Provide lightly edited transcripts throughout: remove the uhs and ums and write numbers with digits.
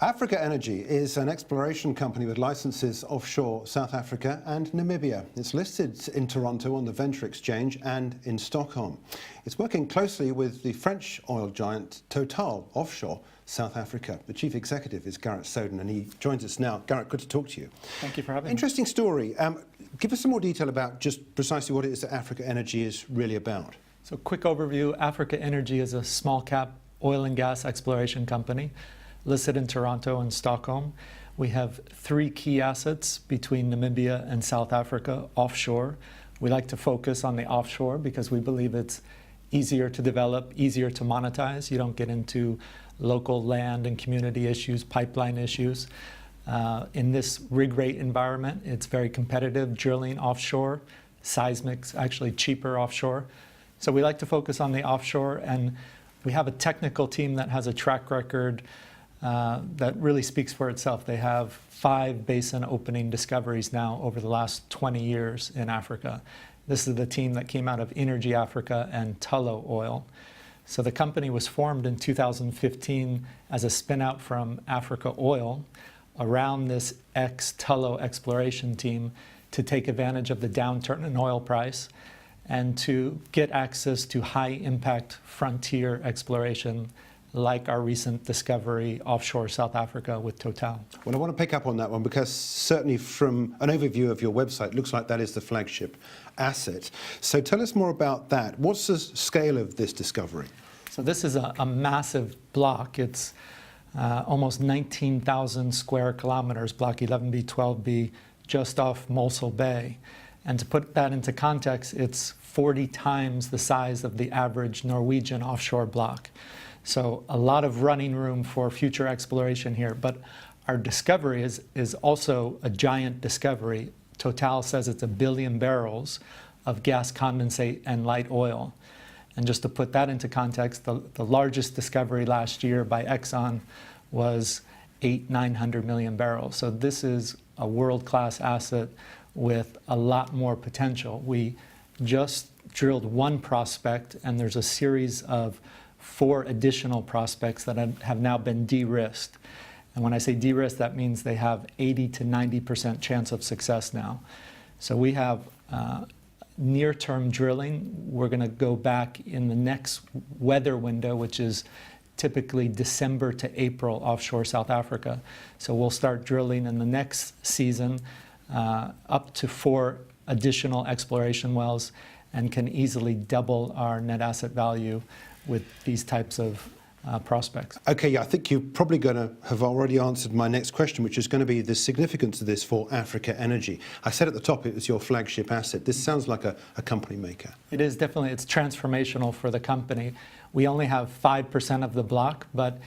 Africa Energy is an exploration company with licenses offshore South Africa and Namibia. It's listed in Toronto on the Venture Exchange and in Stockholm. It's working closely with the French oil giant Total offshore South Africa. The chief executive is Garrett Soden, and he joins us now. Garrett, good to talk to you. Thank you for having me. Interesting story. Give us some more detail about just precisely what it is that Africa Energy is really about. So, quick overview. Africa Energy is a small cap oil and gas exploration company listed in Toronto and Stockholm. We have three key assets between Namibia and South Africa offshore. We like to focus on the offshore because we believe it's easier to develop, easier to monetize. You don't get into local land and community issues, pipeline issues. In this rig rate environment, it's very competitive, drilling offshore, seismic's actually cheaper offshore. So we like to focus on the offshore, and we have a technical team that has a track record that really speaks for itself. They have 5 basin opening discoveries now over the last 20 years in Africa. This is the team that came out of Energy Africa and Tullow Oil. So the company was formed in 2015 as a spin-out from Africa Oil around this ex-Tullow exploration team to take advantage of the downturn in oil price and to get access to high-impact frontier exploration like our recent discovery offshore South Africa with Total. Well, I want to pick up on that one because certainly from an overview of your website, it looks like that is the flagship asset. So tell us more about that. What's the scale of this discovery? So this is a massive block. It's almost 19,000 square kilometers, block 11B, 12B, just off Mosul Bay. And to put that into context, it's 40 times the size of the average Norwegian offshore block. So a lot of running room for future exploration here. But our discovery is also a giant discovery. Total says it's 1 billion barrels of gas condensate and light oil. And just to put that into context, the largest discovery last year by Exxon was 900 million barrels. So this is a world-class asset with a lot more potential. We just drilled one prospect, and there's a series of 4 additional prospects that have now been de-risked. And when I say de-risked, that means they have 80 to 90% chance of success now. So we have near-term drilling. We're going to go back in the next weather window, which is typically December to April offshore South Africa. So we'll start drilling in the next season up to 4 additional exploration wells and can easily double our net asset value with these types of prospects. Okay, yeah, I think you're probably going to have already answered my next question, which is going to be the significance of this for Africa Energy. I said at the top it was your flagship asset. This sounds like a company maker. It is definitely. It's transformational for the company. We only have 5% of the block, but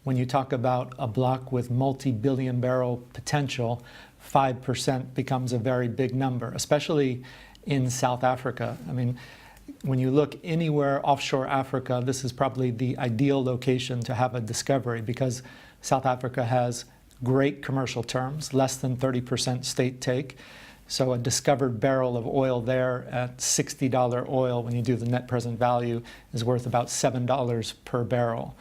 when you talk about a block with multi-billion barrel potential, 5% becomes a very big number, especially in South Africa. I mean, when you look anywhere offshore Africa, this is probably the ideal location to have a discovery because South Africa has great commercial terms, less than 30% state take. So a discovered barrel of oil there at $60 oil, when you do the net present value, is worth about $7 per barrel.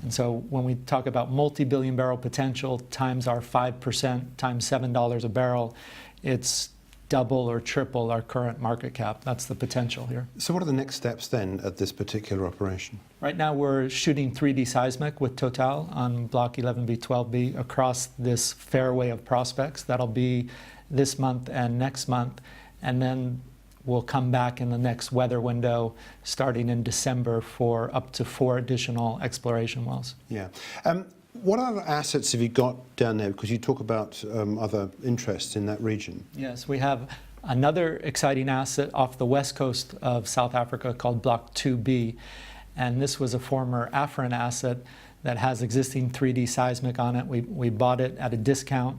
And so when we talk about multi-billion barrel potential times our 5% times $7 a barrel, it's double or triple our current market cap. That's the potential here. So what are the next steps then at this particular operation? Right now we're shooting 3D seismic with Total on block 11B, 12B across this fairway of prospects. That'll be this month and next month. And then we'll come back in the next weather window starting in December for up to 4 additional exploration wells. Yeah. What other assets have you got down there? Because you talk about other interests in that region. Yes, we have another exciting asset off the west coast of South Africa called Block 2B. And this was a former Afrin asset that has existing 3D seismic on it. We bought it at a discount,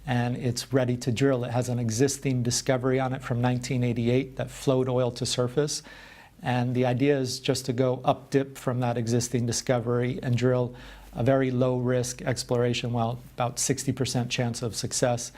and it's ready to drill. It has an existing discovery on it from 1988 that flowed oil to surface. And the idea is just to go up dip from that existing discovery and drill a very low-risk exploration well, about 60% chance of success.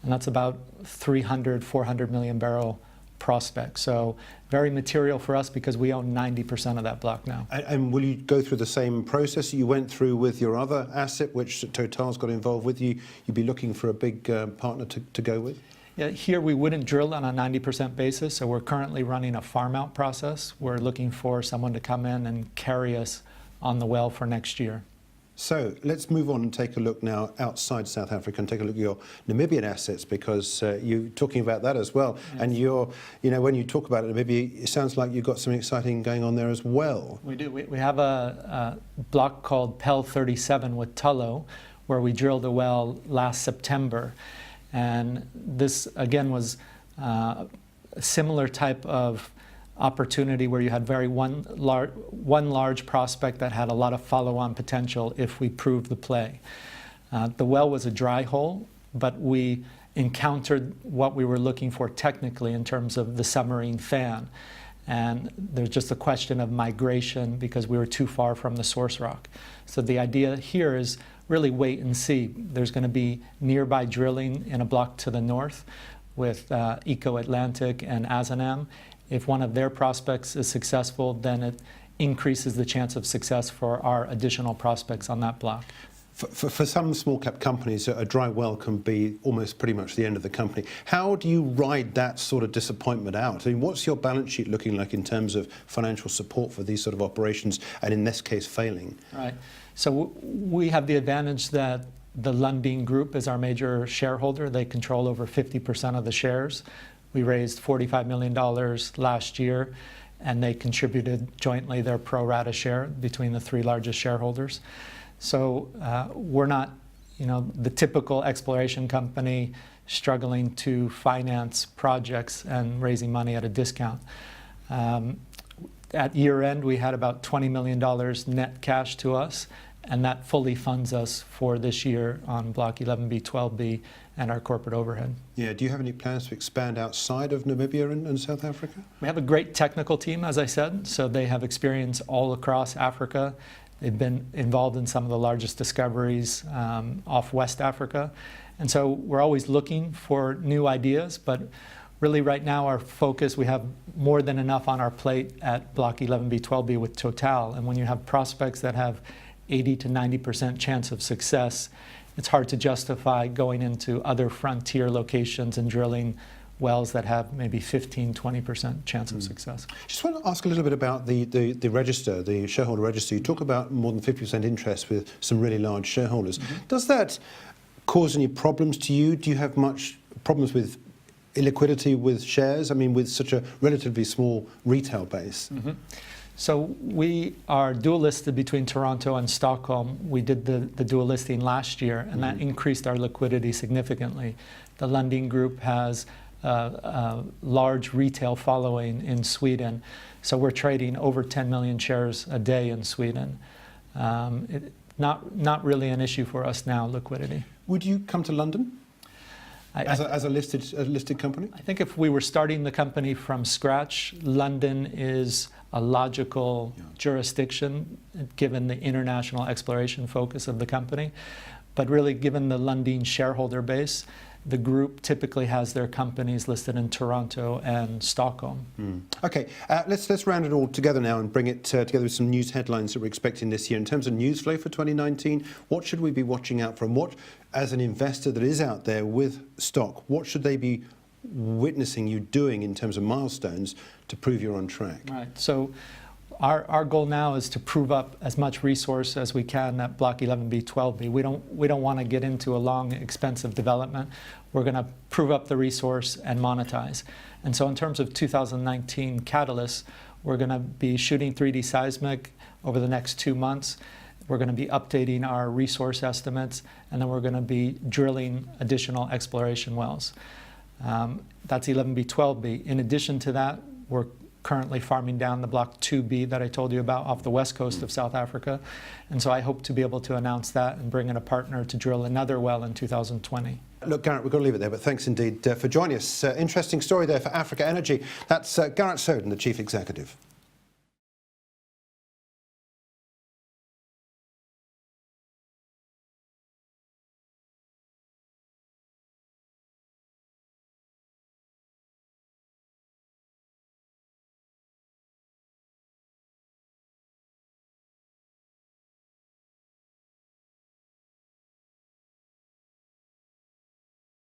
And that's about 300, 400 million barrel prospect. So very material for us because we own 90% of that block now. And will you go through the same process you went through with your other asset, which Total's got involved with? You'd be looking for a big partner to go with? Yeah, here we wouldn't drill on a 90% basis, so we're currently running a farm-out process. We're looking for someone to come in and carry us on the well for next year. So let's move on and take a look now outside South Africa and take a look at your Namibian assets, because you're talking about that as well. Yes. And when you talk about Namibia, it sounds like you've got something exciting going on there as well. We do. We have a block called PEL 37 with Tullow, where we drilled a well last September. And this, again, was a similar type of opportunity where you had one large prospect that had a lot of follow-on potential if we proved the play. The well was a dry hole, but we encountered what we were looking for technically in terms of the submarine fan. And there's just a question of migration because we were too far from the source rock. So the idea here is really wait and see. There's going to be nearby drilling in a block to the north with Eco Atlantic and Azanam. If one of their prospects is successful, then it increases the chance of success for our additional prospects on that block. For some small cap companies, a dry well can be almost pretty much the end of the company. How do you ride that sort of disappointment out? I mean, what's your balance sheet looking like in terms of financial support for these sort of operations, and in this case, failing? Right. So we have the advantage that the Lundin Group is our major shareholder. They control over 50% of the shares. We raised $45 million last year, and they contributed jointly their pro rata share between the three largest shareholders. So we're not, the typical exploration company struggling to finance projects and raising money at a discount. At year end, we had about $20 million net cash to us, and that fully funds us for this year on Block 11B, 12B, and our corporate overhead. Yeah. Do you have any plans to expand outside of Namibia and South Africa? We have a great technical team, as I said, so they have experience all across Africa. They've been involved in some of the largest discoveries off West Africa. And so we're always looking for new ideas, but really right now our focus, we have more than enough on our plate at Block 11B, 12B with Total. And when you have prospects that have 80 to 90% chance of success, it's hard to justify going into other frontier locations and drilling wells that have maybe 15, 20% chance of success. Just want to ask a little bit about the register, the shareholder register. You talk about more than 50% interest with some really large shareholders. Mm-hmm. Does that cause any problems to you? Do you have much problems with illiquidity with shares? I mean, with such a relatively small retail base. Mm-hmm. So we are dual listed between Toronto and Stockholm. We did the dual listing last year, and that increased our liquidity significantly. The Lundin Group has a large retail following in Sweden, so we're trading over 10 million shares a day in Sweden. Not really an issue for us now, liquidity. Would you come to London as a listed company? I think if we were starting the company from scratch, London is a logical jurisdiction given the international exploration focus of the company. But really, given the Lundin shareholder base, the group typically has their companies listed in Toronto and Stockholm. Okay, let's round it all together now and bring it together with some news headlines that we're expecting this year. In terms of news flow for 2019, what should we be watching out for? What, as an investor that is out there with stock, what should they be witnessing you doing in terms of milestones to prove you're on track? Right. So our goal now is to prove up as much resource as we can at Block 11B, 12B. We don't want to get into a long, expensive development. We're going to prove up the resource and monetize. And so in terms of 2019 catalysts, we're going to be shooting 3D seismic over the next 2 months. We're going to be updating our resource estimates, and then we're going to be drilling additional exploration wells. That's 11B, 12B. In addition to that, we're currently farming down the Block 2B that I told you about off the west coast of South Africa. And so I hope to be able to announce that and bring in a partner to drill another well in 2020. Look, Garrett, we've got to leave it there, but thanks indeed for joining us. Interesting story there for Africa Energy. That's Garrett Soden, the Chief Executive.